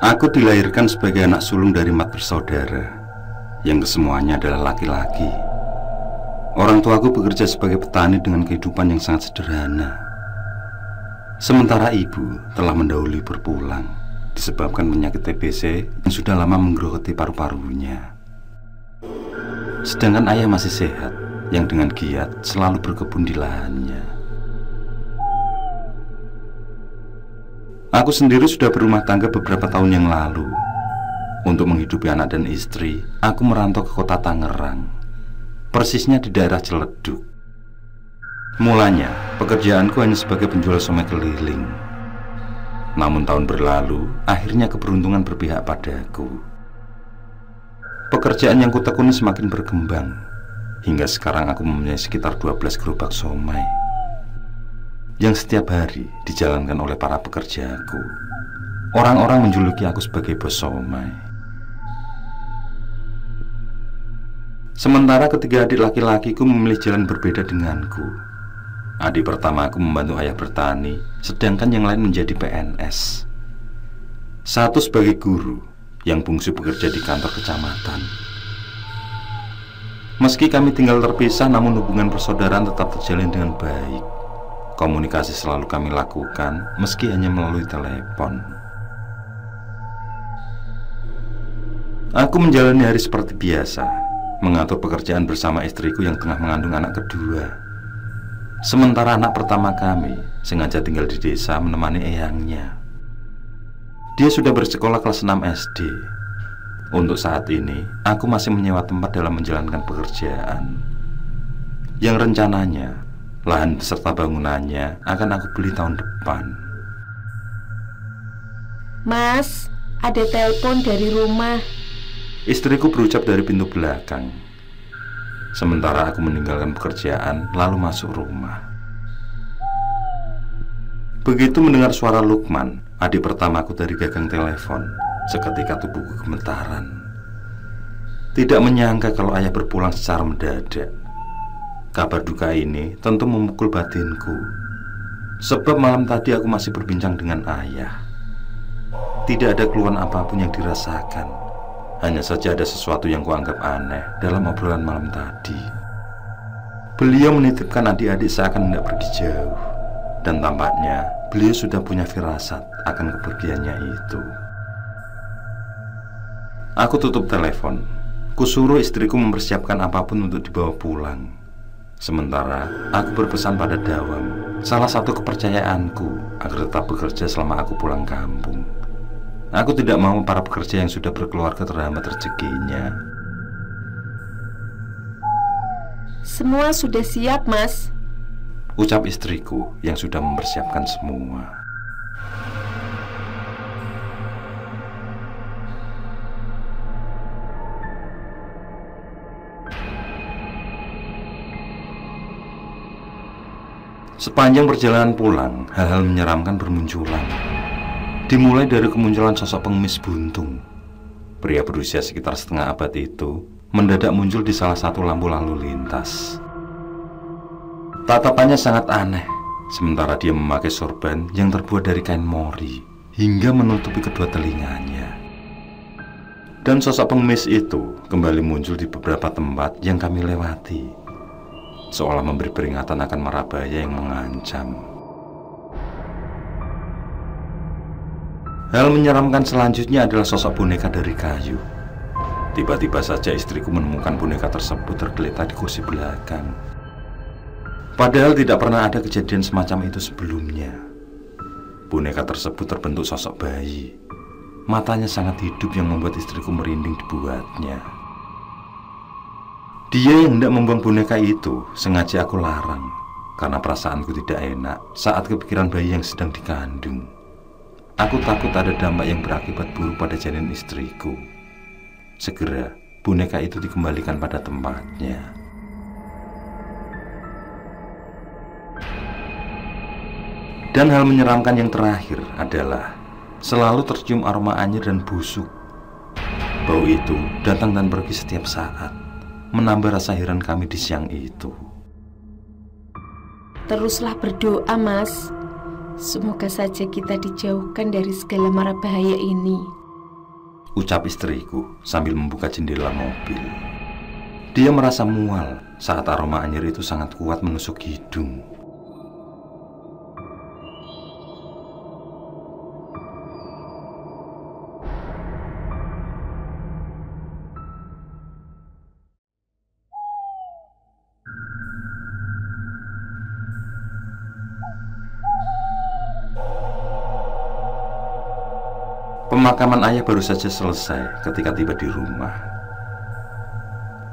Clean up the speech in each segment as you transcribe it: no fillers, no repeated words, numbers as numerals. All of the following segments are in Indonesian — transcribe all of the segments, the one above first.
Aku dilahirkan sebagai anak sulung dari 4 bersaudara, yang kesemuanya adalah laki-laki. Orang tuaku bekerja sebagai petani dengan kehidupan yang sangat sederhana. Sementara ibu telah mendahului berpulang disebabkan penyakit TBC yang sudah lama menggerogoti paru-parunya. Sedangkan ayah masih sehat, yang dengan giat selalu berkebun di lahannya. Aku sendiri sudah berumah tangga beberapa tahun yang lalu. Untuk menghidupi anak dan istri, aku merantau ke kota Tangerang, persisnya di daerah Ciledug. Mulanya, pekerjaanku hanya sebagai penjual somai keliling. Namun tahun berlalu, akhirnya keberuntungan berpihak padaku. Pekerjaan yang kutekuni semakin berkembang, hingga sekarang aku mempunyai sekitar 12 gerobak somai yang setiap hari dijalankan oleh para pekerjaku. Orang-orang menjuluki aku sebagai bos somai. Sementara ketiga adik laki-lakiku memilih jalan berbeda denganku. Adik pertama aku membantu ayah bertani, sedangkan yang lain menjadi PNS. Satu sebagai guru, yang bungsu bekerja di kantor kecamatan. Meski kami tinggal terpisah, namun hubungan persaudaraan tetap terjalin dengan baik. Komunikasi selalu kami lakukan, meski hanya melalui telepon. Aku menjalani hari seperti biasa, mengatur pekerjaan bersama istriku yang tengah mengandung anak kedua. Sementara anak pertama kami sengaja tinggal di desa menemani eyangnya. Dia sudah bersekolah kelas 6 SD. Untuk saat ini, aku masih menyewa tempat dalam menjalankan pekerjaan, yang rencananya lahan beserta bangunannya akan aku beli tahun depan. Mas, ada telepon dari rumah. Istriku berucap dari pintu belakang. Sementara aku meninggalkan pekerjaan lalu masuk rumah. Begitu mendengar suara Lukman, adik pertamaku dari gagang telepon, seketika tubuhku gemetaran. Tidak menyangka kalau ayah berpulang secara mendadak. Kabar duka ini tentu memukul batinku, sebab malam tadi aku masih berbincang dengan ayah. Tidak ada keluhan apapun yang dirasakan. Hanya saja ada sesuatu yang kuanggap aneh dalam obrolan malam tadi. Beliau menitipkan adik-adik seakan hendak pergi jauh, dan tampaknya beliau sudah punya firasat akan kepergiannya itu. Aku tutup telepon. Kusuruh istriku mempersiapkan apapun untuk dibawa pulang. Sementara aku berpesan pada Dawam, salah satu kepercayaanku, agar tetap bekerja selama aku pulang kampung. Aku tidak mau para pekerja yang sudah berkeluarga terhambat rezekinya. Semua sudah siap, Mas, ucap istriku yang sudah mempersiapkan semua. Sepanjang perjalanan pulang, hal-hal menyeramkan bermunculan. Dimulai dari kemunculan sosok pengemis buntung. Pria berusia sekitar setengah abad itu mendadak muncul di salah satu lampu lalu lintas. Tatapannya sangat aneh, sementara dia memakai sorban yang terbuat dari kain mori hingga menutupi kedua telinganya. Dan sosok pengemis itu kembali muncul di beberapa tempat yang kami lewati, seolah memberi peringatan akan mara bahaya yang mengancam. Hal menyeramkan selanjutnya adalah sosok boneka dari kayu. Tiba-tiba saja istriku menemukan boneka tersebut tergeletak di kursi belakang. Padahal tidak pernah ada kejadian semacam itu sebelumnya. Boneka tersebut terbentuk sosok bayi. Matanya sangat hidup yang membuat istriku merinding dibuatnya. Dia yang hendak membuang boneka itu sengaja aku larang, karena perasaanku tidak enak saat kepikiran bayi yang sedang dikandung. Aku takut ada dampak yang berakibat buruk pada janin istriku. Segera boneka itu dikembalikan pada tempatnya. Dan hal menyeramkan yang terakhir adalah selalu tercium aroma anyir dan busuk. Bau itu datang dan pergi setiap saat, menambah rasa heran kami di siang itu. Teruslah berdoa, Mas. Semoga saja kita dijauhkan dari segala mara bahaya ini. ucap istriku sambil membuka jendela mobil. Dia merasa mual saat aroma anyir itu sangat kuat menusuk hidung. Pemakaman ayah baru saja selesai ketika tiba di rumah.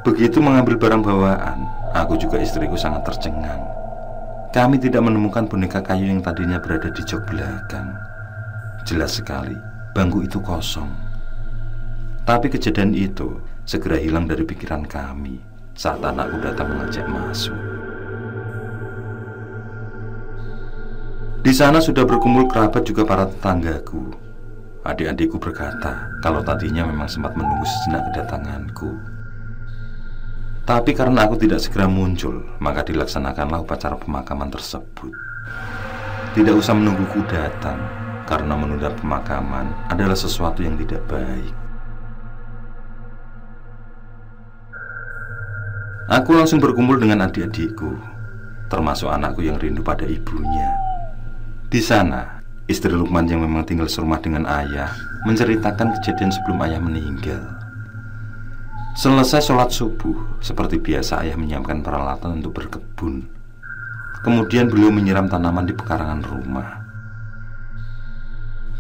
Begitu mengambil barang bawaan, aku juga istriku sangat tercengang. Kami tidak menemukan boneka kayu yang tadinya berada di jok belakang. Jelas sekali, bangku itu kosong. Tapi kejadian itu segera hilang dari pikiran kami saat anakku datang mengajak masuk. Di sana sudah berkumpul kerabat juga para tetanggaku. Adik-adikku berkata kalau tadinya memang sempat menunggu sejenak kedatanganku. Tapi karena aku tidak segera muncul, maka dilaksanakanlah upacara pemakaman tersebut. Tidak usah menungguku datang, karena menunda pemakaman adalah sesuatu yang tidak baik. Aku langsung berkumpul dengan adik-adikku, termasuk anakku yang rindu pada ibunya. Di sana, istri Lukman yang memang tinggal serumah dengan ayah menceritakan kejadian sebelum ayah meninggal. Selesai sholat subuh, seperti biasa ayah menyiapkan peralatan untuk berkebun. Kemudian beliau menyiram tanaman di pekarangan rumah.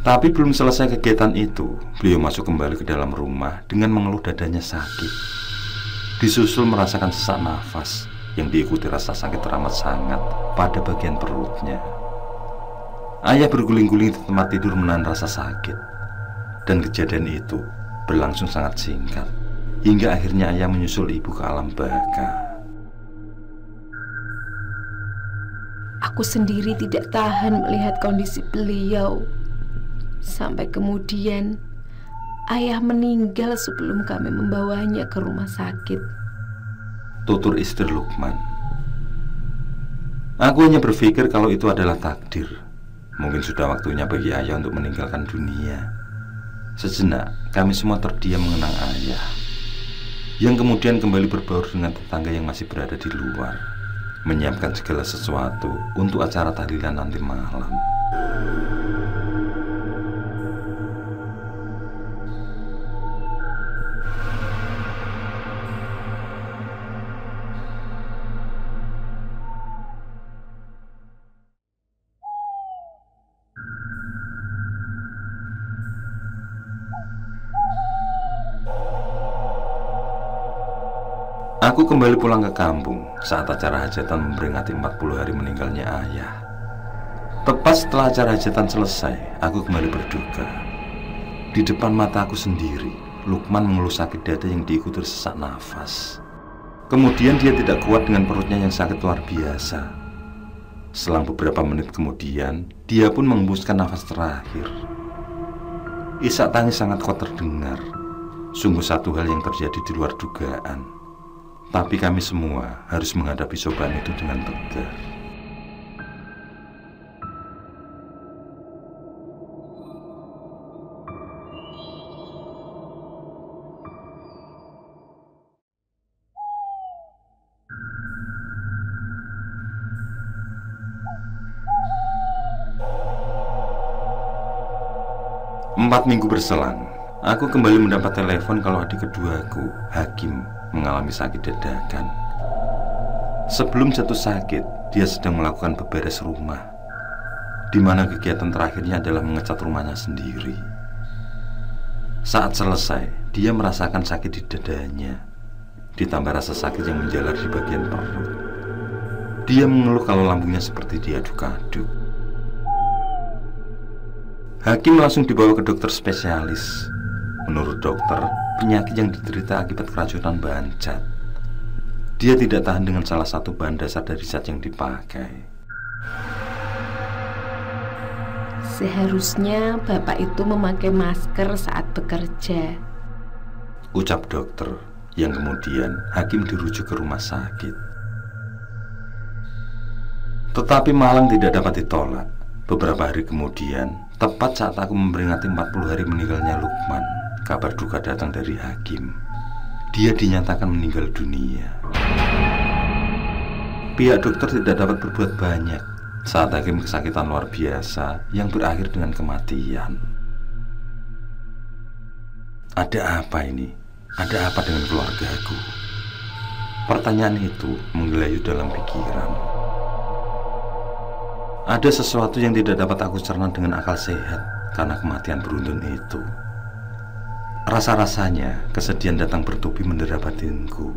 Tapi belum selesai kegiatan itu, beliau masuk kembali ke dalam rumah dengan mengeluh dadanya sakit. Disusul merasakan sesak nafas yang diikuti rasa sakit teramat sangat pada bagian perutnya. Ayah berguling-guling di tempat tidur menahan rasa sakit. Dan kejadian itu berlangsung sangat singkat, hingga akhirnya ayah menyusul ibu ke alam baka. Aku sendiri tidak tahan melihat kondisi beliau. Sampai kemudian ayah meninggal sebelum kami membawanya ke rumah sakit. Tutur istri Lukman. Aku hanya berpikir kalau itu adalah takdir. Mungkin sudah waktunya bagi ayah untuk meninggalkan dunia. Sejenak kami semua terdiam mengenang ayah, yang kemudian kembali berbaur dengan tetangga yang masih berada di luar, menyiapkan segala sesuatu untuk acara tahlilan nanti malam. 'Aku kembali pulang ke kampung saat acara hajatan memperingati 40 hari meninggalnya ayah. Tepat setelah acara hajatan selesai, aku kembali berduka. Di depan mata aku sendiri, Lukman mengeluh sakit dada yang diikuti sesak nafas. Kemudian dia tidak kuat dengan perutnya yang sakit luar biasa. Selang beberapa menit kemudian, dia pun mengembuskan nafas terakhir. Isak tangis sangat kuat terdengar. Sungguh satu hal yang terjadi di luar dugaan. Tapi kami semua harus menghadapi cobaan itu dengan tegar. Empat minggu berselang, aku kembali mendapat telepon kalau adik keduaku, Hakim, mengalami sakit dadakan. Sebelum jatuh sakit, dia sedang melakukan beberes rumah, di mana kegiatan terakhirnya adalah mengecat rumahnya sendiri. Saat selesai, dia merasakan sakit di dadanya, ditambah rasa sakit yang menjalar di bagian perut. Dia mengeluh kalau lambungnya seperti diaduk-aduk. Hakim langsung dibawa ke dokter spesialis. Menurut dokter, penyakit yang diderita akibat keracunan bahan cat. Dia tidak tahan dengan salah satu bahan dasar dari cat yang dipakai. Seharusnya bapak itu memakai masker saat bekerja, ucap dokter, yang kemudian Hakim dirujuk ke rumah sakit. Tetapi malang tidak dapat ditolak. Beberapa hari kemudian, tepat saat aku memperingati 40 hari meninggalnya Lukman, kabar duka datang dari Hakim. Dia dinyatakan meninggal dunia. Pihak dokter tidak dapat berbuat banyak saat Hakim kesakitan luar biasa yang berakhir dengan kematian. Ada apa ini? Ada apa dengan keluargaku? Pertanyaan itu menggelayut dalam pikiran. Ada sesuatu yang tidak dapat aku cerna dengan akal sehat karena kematian beruntun itu. Rasa-rasanya kesedihan datang bertubi mendera batinku.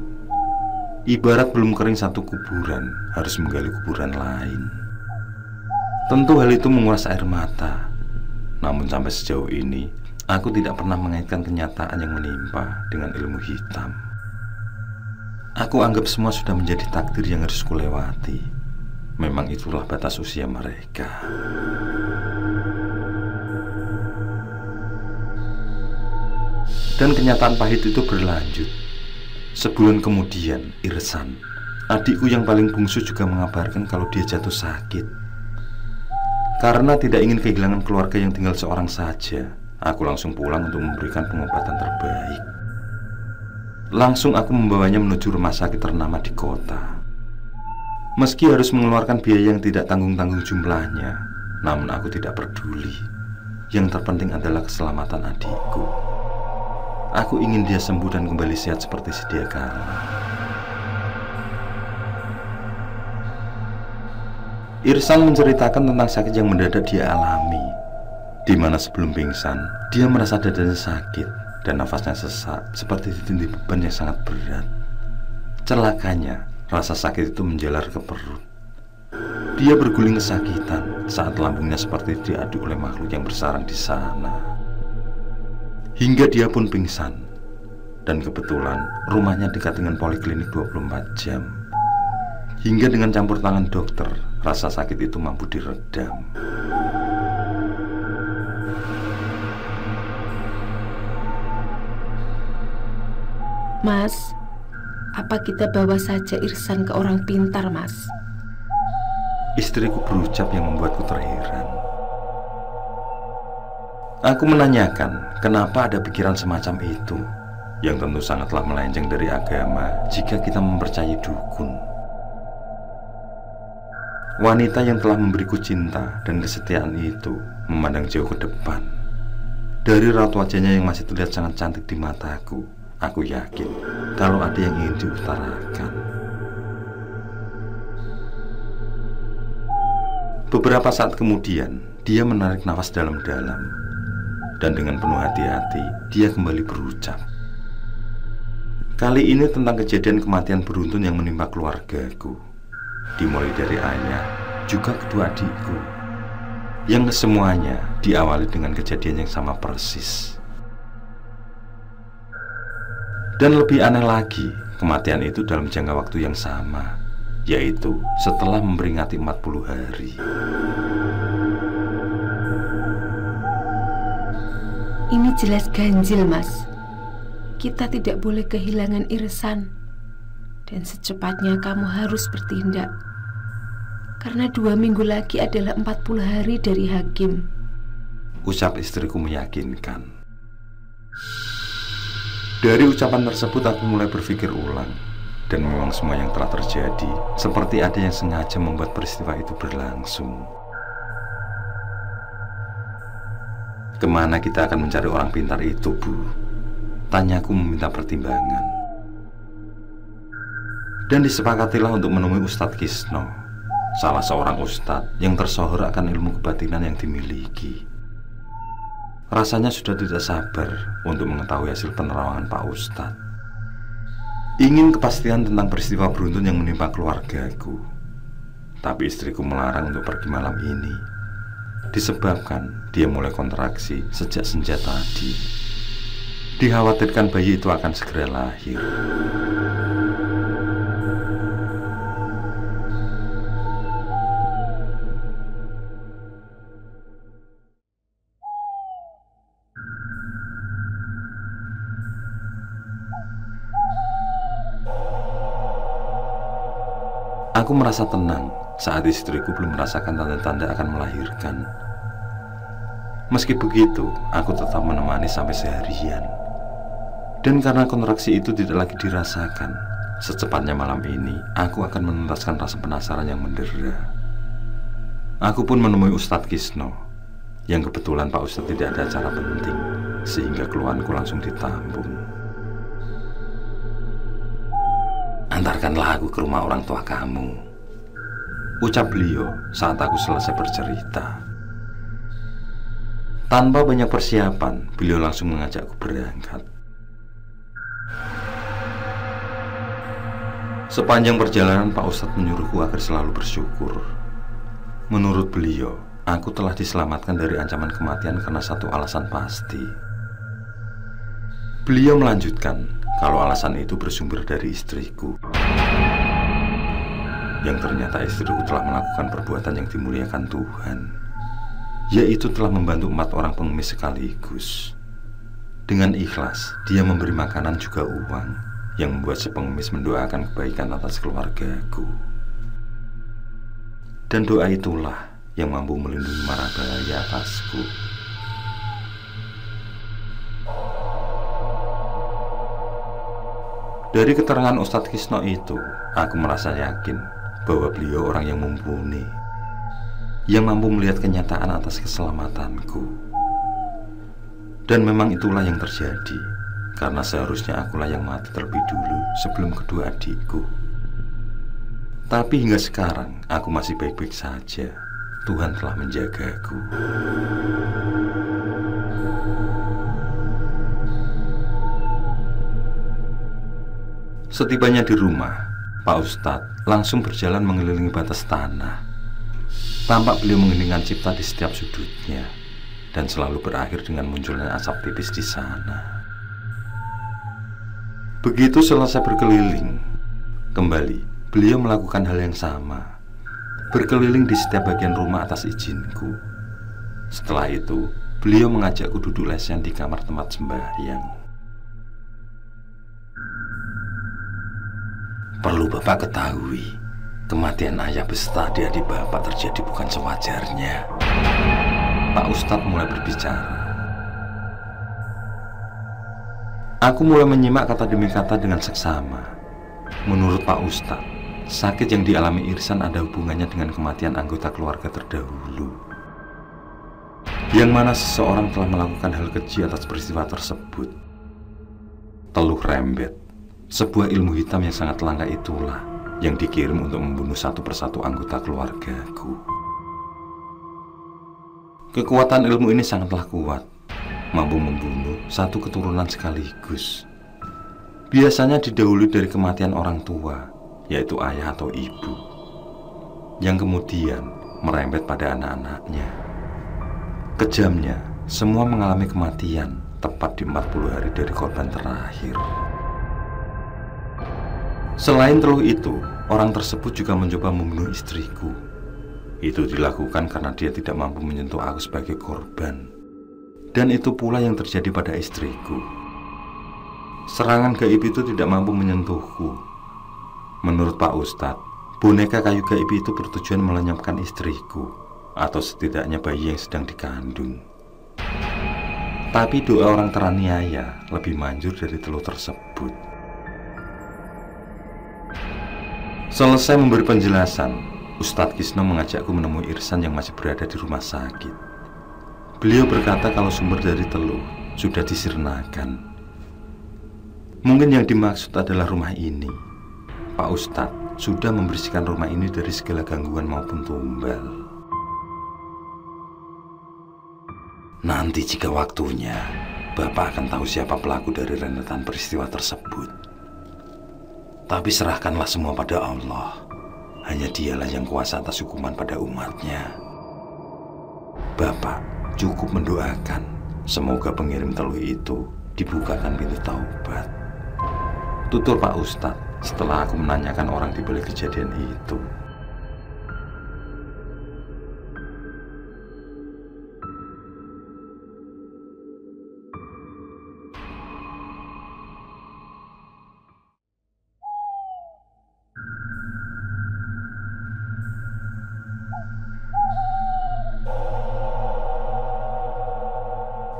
Ibarat belum kering satu kuburan, harus menggali kuburan lain. Tentu hal itu menguras air mata. Namun sampai sejauh ini, aku tidak pernah mengaitkan kenyataan yang menimpa dengan ilmu hitam. Aku anggap semua sudah menjadi takdir yang harus kulewati. Memang itulah batas usia mereka. Dan kenyataan pahit itu berlanjut. Sebulan kemudian, Irsan, adikku yang paling bungsu, juga mengabarkan kalau dia jatuh sakit. Karena tidak ingin kehilangan keluarga yang tinggal seorang saja, aku langsung pulang untuk memberikan pengobatan terbaik. Langsung aku membawanya menuju rumah sakit ternama di kota. Meski harus mengeluarkan biaya yang tidak tanggung-tanggung jumlahnya, namun aku tidak peduli. Yang terpenting adalah keselamatan adikku. Aku ingin dia sembuh dan kembali sehat seperti sedia kala. Irsan menceritakan tentang sakit yang mendadak dia alami, di mana sebelum pingsan, dia merasa dadanya sakit dan nafasnya sesak seperti ditindih beban yang sangat berat. Celakanya, rasa sakit itu menjalar ke perut. Dia berguling kesakitan saat lambungnya seperti diaduk oleh makhluk yang bersarang di sana. Hingga dia pun pingsan. Dan kebetulan rumahnya dekat dengan poliklinik 24 jam. Hingga dengan campur tangan dokter, rasa sakit itu mampu diredam. Mas, apa kita bawa saja Irsan ke orang pintar, Mas? Istriku berucap yang membuatku terheran. Aku menanyakan kenapa ada pikiran semacam itu, yang tentu sangatlah melenceng dari agama jika kita mempercayai dukun. Wanita yang telah memberiku cinta dan kesetiaan itu memandang jauh ke depan. Dari raut wajahnya yang masih terlihat sangat cantik di mataku, aku yakin kalau ada yang ingin diutarakan. Beberapa saat kemudian, dia menarik nafas dalam-dalam. Dan dengan penuh hati-hati, dia kembali berucap. Kali ini tentang kejadian kematian beruntun yang menimpa keluargaku. Dimulai dari ayah, juga kedua adikku. Yang kesemuanya diawali dengan kejadian yang sama persis. Dan lebih aneh lagi, kematian itu dalam jangka waktu yang sama, yaitu setelah memperingati 40 hari. Ini jelas ganjil, Mas. Kita tidak boleh kehilangan Irsan. Dan secepatnya kamu harus bertindak. Karena 2 minggu lagi adalah 40 hari dari Hakim. Ucap istriku meyakinkan. Dari ucapan tersebut aku mulai berpikir ulang. Dan memang semua yang telah terjadi seperti ada yang sengaja membuat peristiwa itu berlangsung. Kemana kita akan mencari orang pintar itu, Bu? Tanyaku meminta pertimbangan. Dan disepakatilah untuk menemui Ustadz Kisno, salah seorang ustadz yang tersohor akan ilmu kebatinan yang dimiliki. Rasanya sudah tidak sabar untuk mengetahui hasil penerawangan Pak Ustadz. Ingin kepastian tentang peristiwa beruntun yang menimpa keluargaku. Tapi istriku melarang untuk pergi malam ini. Disebabkan dia mulai kontraksi sejak senja tadi. Dikhawatirkan bayi itu akan segera lahir. Aku merasa tenang saat istriku belum merasakan tanda-tanda akan melahirkan. Meski begitu, aku tetap menemani sampai seharian. Dan karena kontraksi itu tidak lagi dirasakan, secepatnya malam ini aku akan menuntaskan rasa penasaran yang mendera. Aku pun menemui Ustadz Kisno, yang kebetulan Pak Ustadz tidak ada acara penting, sehingga keluhanku langsung ditampung. "Antarkanlah aku ke rumah orang tua kamu," ucap beliau saat aku selesai bercerita. Tanpa banyak persiapan, beliau langsung mengajakku berangkat. Sepanjang perjalanan Pak Ustadz menyuruhku agar selalu bersyukur. Menurut beliau, aku telah diselamatkan dari ancaman kematian karena satu alasan pasti. Beliau melanjutkan kalau alasan itu bersumber dari istriku, yang ternyata istriku telah melakukan perbuatan yang dimuliakan Tuhan, yaitu telah membantu 4 orang pengemis sekaligus. Dengan ikhlas, dia memberi makanan juga uang, yang membuat si pengemis mendoakan kebaikan atas keluargaku. Dan doa itulah yang mampu melindungi mara bahaya atasku. Dari keterangan Ustadz Kisno itu, aku merasa yakin bahwa beliau orang yang mumpuni, yang mampu melihat kenyataan atas keselamatanku. Dan memang itulah yang terjadi, karena seharusnya akulah yang mati terlebih dulu sebelum kedua adikku. Tapi hingga sekarang aku masih baik-baik saja. Tuhan telah menjagaku. Setibanya di rumah, Pak Ustadz langsung berjalan mengelilingi batas tanah. Tampak beliau mengeningkan cipta di setiap sudutnya, dan selalu berakhir dengan munculnya asap tipis di sana. Begitu selesai berkeliling, kembali beliau melakukan hal yang sama, berkeliling di setiap bagian rumah atas izinku. Setelah itu, beliau mengajakku duduk lesen di kamar tempat sembahyang. "Perlu Bapak ketahui, kematian ayah beserta adik-adik Bapak terjadi bukan sewajarnya." Pak Ustadz mulai berbicara. Aku mulai menyimak kata demi kata dengan seksama. Menurut Pak Ustadz, sakit yang dialami Irsan ada hubungannya dengan kematian anggota keluarga terdahulu, yang mana seseorang telah melakukan hal keji atas peristiwa tersebut. Teluh rembet, sebuah ilmu hitam yang sangat langka itulah yang dikirim untuk membunuh satu persatu anggota keluargaku. Kekuatan ilmu ini sangatlah kuat, mampu membunuh satu keturunan sekaligus. Biasanya didahului dari kematian orang tua, yaitu ayah atau ibu, yang kemudian merembet pada anak-anaknya. Kejamnya, semua mengalami kematian tepat di 40 hari dari korban terakhir. Selain teluh itu, orang tersebut juga mencoba membunuh istriku. Itu dilakukan karena dia tidak mampu menyentuh aku sebagai korban. Dan itu pula yang terjadi pada istriku. Serangan gaib itu tidak mampu menyentuhku. Menurut Pak Ustadz, boneka kayu gaib itu bertujuan melenyapkan istriku, atau setidaknya bayi yang sedang dikandung. Tapi doa orang teraniaya lebih manjur dari teluh tersebut. Selesai memberi penjelasan, Ustadz Kisno mengajakku menemui Irsan yang masih berada di rumah sakit. Beliau berkata kalau sumber dari teluh sudah disirnakan. Mungkin yang dimaksud adalah rumah ini. Pak Ustadz sudah membersihkan rumah ini dari segala gangguan maupun tumbal. Nanti jika waktunya, Bapak akan tahu siapa pelaku dari rentetan peristiwa tersebut. Tapi serahkanlah semua pada Allah. Hanya dialah yang kuasa atas hukuman pada umatnya. Bapak cukup mendoakan semoga pengirim teluh itu dibukakan pintu taubat. Tutur Pak Ustadz setelah aku menanyakan orang di balik kejadian itu.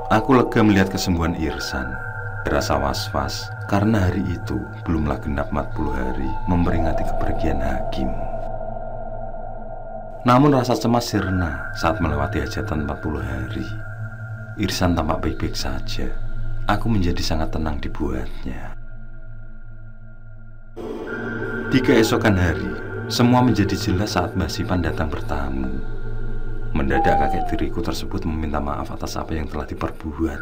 Aku lega melihat kesembuhan Irsan. Rasa was-was karena hari itu belumlah genap 40 hari memperingati kepergian Hakim. Namun rasa cemas sirna saat melewati hajatan 40 hari. Irsan tampak baik-baik saja. Aku menjadi sangat tenang dibuatnya. Di keesokan hari, semua menjadi jelas saat Mbah Sipan datang bertamu. Mendadak kakek tiriku tersebut meminta maaf atas apa yang telah diperbuat.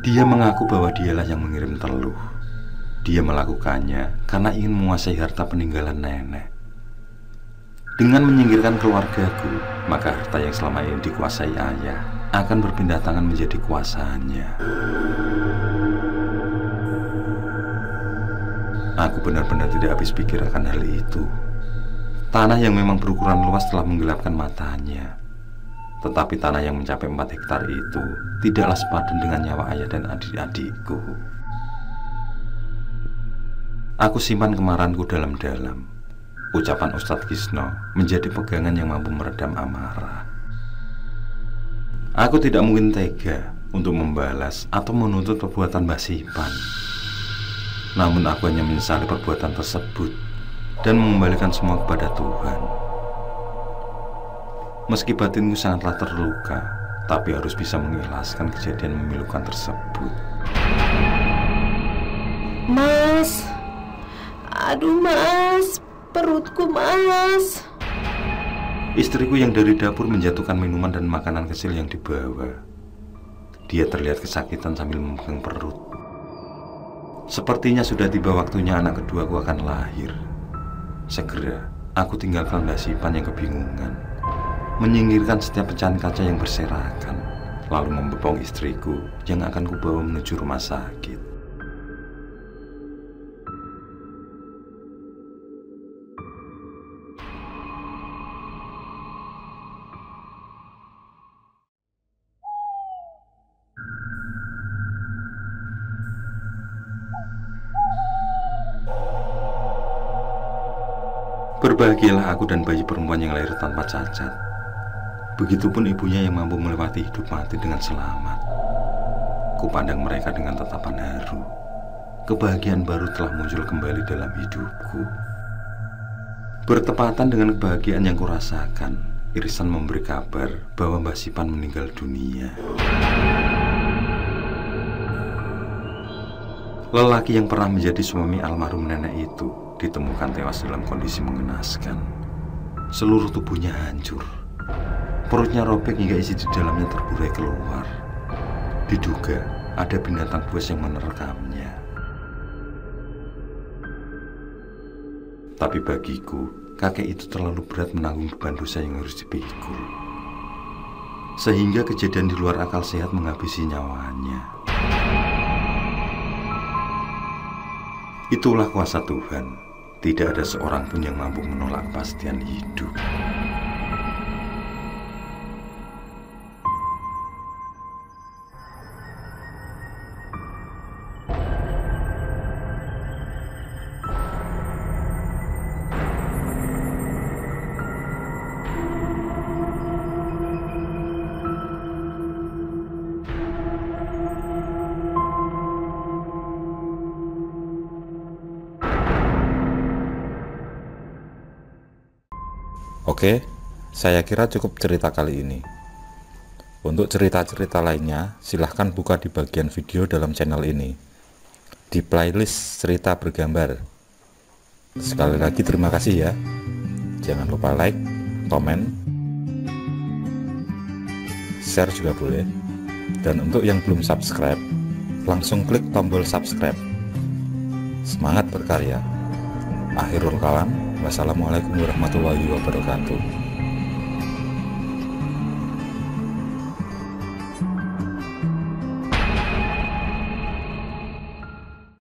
Dia mengaku bahwa dialah yang mengirim teluh. Dia melakukannya karena ingin menguasai harta peninggalan nenek. Dengan menyingkirkan keluargaku, maka harta yang selama ini dikuasai ayah akan berpindah tangan menjadi kuasaannya. Aku benar-benar tidak habis pikir akan hal itu. Tanah yang memang berukuran luas telah menggelapkan matanya. Tetapi tanah yang mencapai 4 hektar itu tidaklah sepadan dengan nyawa ayah dan adik-adikku. Aku simpan kemarahanku dalam-dalam. Ucapan Ustadz Kisno menjadi pegangan yang mampu meredam amarah. Aku tidak mungkin tega untuk membalas atau menuntut perbuatan Mbah Sipan. Namun aku hanya menyesali perbuatan tersebut dan mengembalikan semua kepada Tuhan. Meski batinku sangatlah terluka, tapi harus bisa mengikhlaskan kejadian memilukan tersebut. Mas, aduh mas, perutku mas. Istriku yang dari dapur menjatuhkan minuman dan makanan kecil yang dibawa. Dia terlihat kesakitan sambil memegang perut. Sepertinya sudah tiba waktunya anak keduaku akan lahir. Segera aku tinggalkan Mbah Sipan yang kebingungan, menyingkirkan setiap pecahan kaca yang berserakan, lalu membopong istriku yang akan kubawa menuju rumah sakit. Berbahagialah aku dan bayi perempuan yang lahir tanpa cacat. Begitupun ibunya yang mampu melewati hidup mati dengan selamat. Kupandang mereka dengan tatapan haru. Kebahagiaan baru telah muncul kembali dalam hidupku. Bertepatan dengan kebahagiaan yang kurasakan, Irsan memberi kabar bahwa Mbah Sipan meninggal dunia. Lelaki yang pernah menjadi suami almarhum nenek itu ditemukan tewas dalam kondisi mengenaskan. Seluruh tubuhnya hancur. Perutnya robek hingga isi di dalamnya terburai keluar. Diduga ada binatang buas yang menerkamnya. Tapi bagiku, kakek itu terlalu berat menanggung beban dosa yang harus dipikul. Sehingga kejadian di luar akal sehat menghabisi nyawanya. Itulah kuasa Tuhan. Tidak ada seorang pun yang mampu menolak kepastian hidup. Oke, saya kira cukup cerita kali ini. Untuk cerita-cerita lainnya, silahkan buka di bagian video dalam channel ini, di playlist cerita bergambar. Sekali lagi terima kasih ya. Jangan lupa like, komen, share juga boleh. Dan untuk yang belum subscribe, langsung klik tombol subscribe. Semangat berkarya. Akhirul kalam. Wassalamualaikum warahmatullahi wabarakatuh.